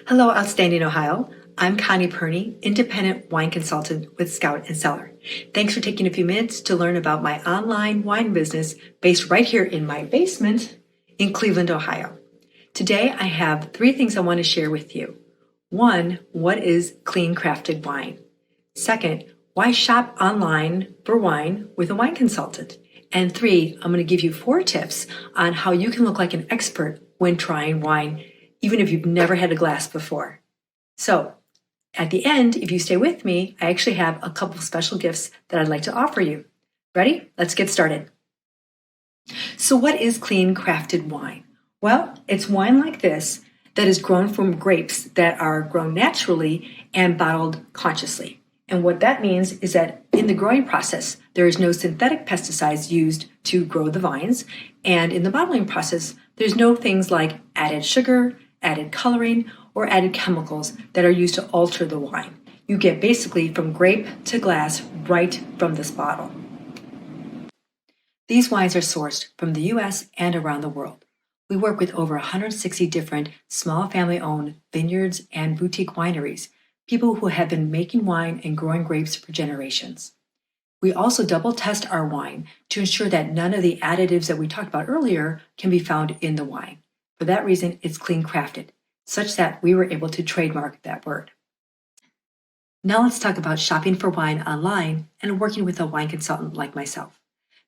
Hello, Outstanding Ohio. I'm Connie Perney, independent wine consultant with Scout Cellar. Thanks for taking a few minutes to learn about my online wine business based right here in my basement in Cleveland, Ohio. Today, I have 3 things I want to share with you. 1, what is clean crafted wine? 2, why shop online for wine with a wine consultant? And 3, I'm going to give you 4 tips on how you can look like an expert when trying wine, even if you've never had a glass before. So, at the end, if you stay with me, I actually have a couple of special gifts that I'd like to offer you. Ready? Let's get started. So what is clean crafted wine? Well, it's wine like this that is grown from grapes that are grown naturally and bottled consciously. And what that means is that in the growing process, there is no synthetic pesticides used to grow the vines. And in the bottling process, there's no things like added sugar, added coloring, or added chemicals that are used to alter the wine. You get basically from grape to glass right from this bottle. These wines are sourced from the US and around the world. We work with over 160 different small family-owned vineyards and boutique wineries, people who have been making wine and growing grapes for generations. We also double test our wine to ensure that none of the additives that we talked about earlier can be found in the wine. For that reason, it's clean crafted, such that we were able to trademark that word. Now let's talk about shopping for wine online and working with a wine consultant like myself.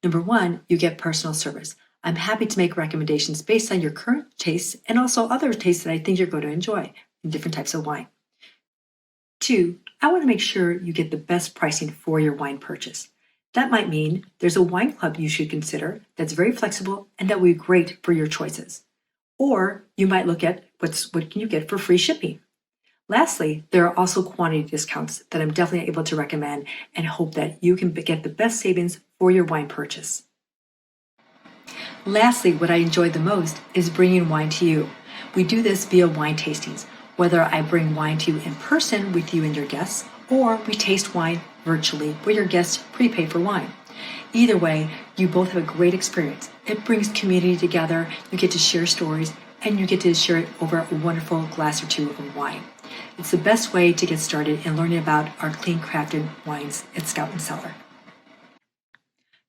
Number 1, you get personal service. I'm happy to make recommendations based on your current tastes and also other tastes that I think you're going to enjoy in different types of wine. 2, I want to make sure you get the best pricing for your wine purchase. That might mean there's a wine club you should consider that's very flexible and that will be great for your choices. Or you might look at what can you get for free shipping. Lastly, there are also quantity discounts that I'm definitely able to recommend and hope that you can get the best savings for your wine purchase. Lastly, what I enjoy the most is bringing wine to you. We do this via wine tastings, whether I bring wine to you in person with you and your guests, or we taste wine virtually where your guests prepay for wine. Either way, you both have a great experience. It brings community together, you get to share stories, and you get to share it over a wonderful glass or 2 of wine. It's the best way to get started in learning about our clean crafted wines at Scout Cellar.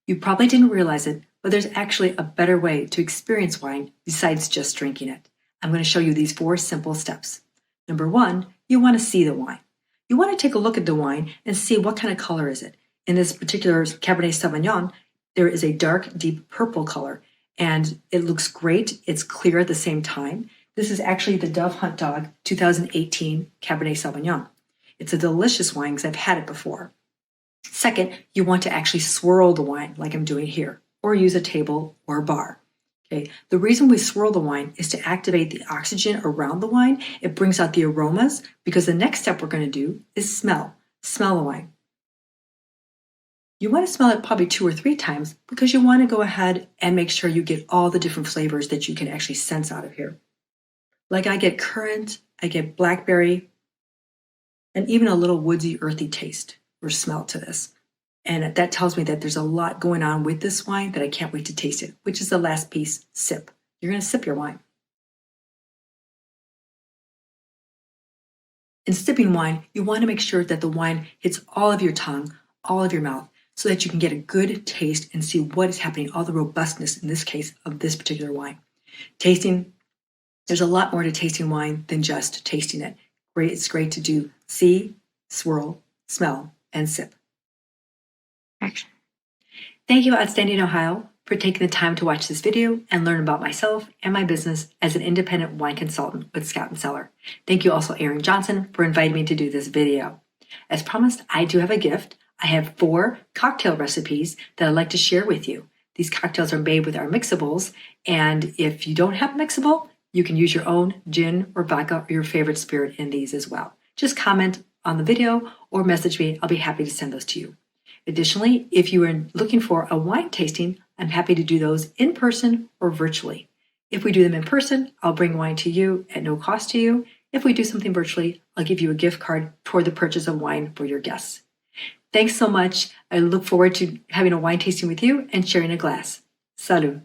You probably didn't realize it, but there's actually a better way to experience wine besides just drinking it. I'm going to show you these 4 simple steps. Number 1, you want to see the wine. You want to take a look at the wine and see what kind of color is it. In this particular Cabernet Sauvignon, there is a dark, deep purple color, and it looks great. It's clear at the same time. This is actually the Dove Hunt Dog 2018 Cabernet Sauvignon. It's a delicious wine because I've had it before. Second, you want to actually swirl the wine like I'm doing here, or use a table or a bar. Okay. The reason we swirl the wine is to activate the oxygen around the wine. It brings out the aromas because the next step we're going to do is smell the wine. You want to smell it probably 2 or 3 times because you want to go ahead and make sure you get all the different flavors that you can actually sense out of here. Like I get currant, I get blackberry, and even a little woodsy, earthy taste or smell to this. And that tells me that there's a lot going on with this wine that I can't wait to taste it, which is the last piece, sip. You're going to sip your wine. In sipping wine, you want to make sure that the wine hits all of your tongue, all of your mouth, so that you can get a good taste and see what is happening, all the robustness, in this case, of this particular wine. Tasting, there's a lot more to tasting wine than just tasting it. It's great to do see, swirl, smell, and sip. Action. Thank you, Outstanding Ohio, for taking the time to watch this video and learn about myself and my business as an independent wine consultant with Scout Cellar. Thank you also, Aaron Johnson, for inviting me to do this video. As promised, I do have a gift. I have 4 cocktail recipes that I'd like to share with you. These cocktails are made with our mixables, and if you don't have a mixable, you can use your own gin or vodka or your favorite spirit in these as well. Just comment on the video or message me. I'll be happy to send those to you. Additionally, if you are looking for a wine tasting, I'm happy to do those in person or virtually. If we do them in person, I'll bring wine to you at no cost to you. If we do something virtually, I'll give you a gift card toward the purchase of wine for your guests. Thanks so much. I look forward to having a wine tasting with you and sharing a glass. Salut.